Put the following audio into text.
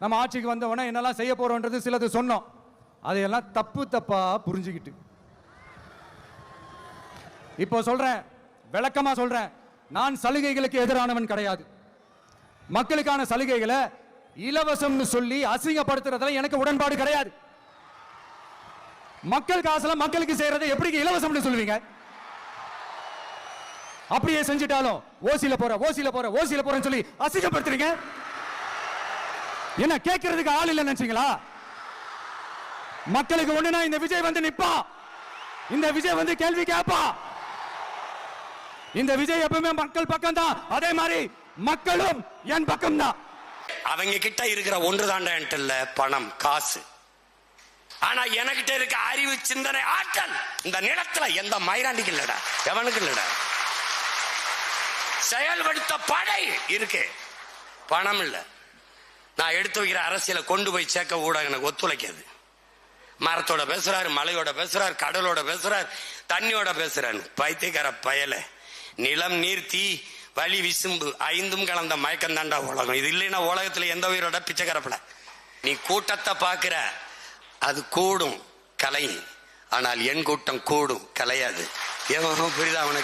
நம்ம ஆட்சிக்கு வந்தவொடனே என்னெல்லாம் செய்ய போறோம்ன்றது சிலது சொன்னோம். அதையெல்லாம் தப்பா புரிஞ்சுக்கிட்டு இப்போ சொல்றேன், விளக்கமா சொல்றேன், நான் சலுகைகளுக்கு எதிரானவன் கிடையாது. மக்களுக்கான சலுகைகளை இலவசம்னு சொல்லி அசிங்கப்படுத்துறதுல எனக்கு உடன்பாடு கிடையாது. மக்கள் காசுல மக்களுக்கு செய்யறதை எப்படி இலவசம்னு சொல்லுவீங்க? அப்படியே செஞ்சிட்டாலும் ஓசில போறேன்னு சொல்லி அசிங்கப்படுத்துறீங்க. என்ன கேட்கறதுக்கு ஆள் இல்ல நினைச்சீங்களா? மக்களுக்கு ஒண்ணுனா இந்த விஜய் வந்து நிப்பா, இந்த விஜய் வந்து கேள்வி கேட்பா. இந்த விஜய் எப்பவுமே மக்கள் பக்கம் தான், அதே மாதிரி மக்களும் என் பக்கம் தான். அவங்க கிட்ட இருக்கிற ஒன்றுதாண்டா இல்ல பணம் காசு. ஆனா எனக்கிட்ட இருக்க அறிவு சிந்தனை ஆற்றல் இந்த நிலத்துல எந்த மயிராண்டிக்கு இல்லடா, எவனுக்கு இல்லடா. செயல்படுத்த படை இருக்கு, பணம் இல்ல. நான் எடுத்து வைக்கிற அரசியலை கொண்டு போய் சேர்க்க ஊடகம் எனக்கு ஒத்துழைக்காது. மரத்தோட பேசுறாரு, மலையோட பேசுறாரு, கடலோட பேசுறாரு, தண்ணியோட பேசுறாரு. பைத்தியக்கார பயல. நிலம் நீர் தீ வலி விசும்பு ஐந்தும் கலந்த மயக்கம் தாண்டா உலகம். இது இல்லைன்னா உலகத்துல எந்த உயிரோட பிச்சை கரப்பல. நீ கூட்டத்தை பாக்குற, அது கூடும் கலை, ஆனால் என் கூட்டம் கூடும் கலையாது. புரியுதா உனக்கு?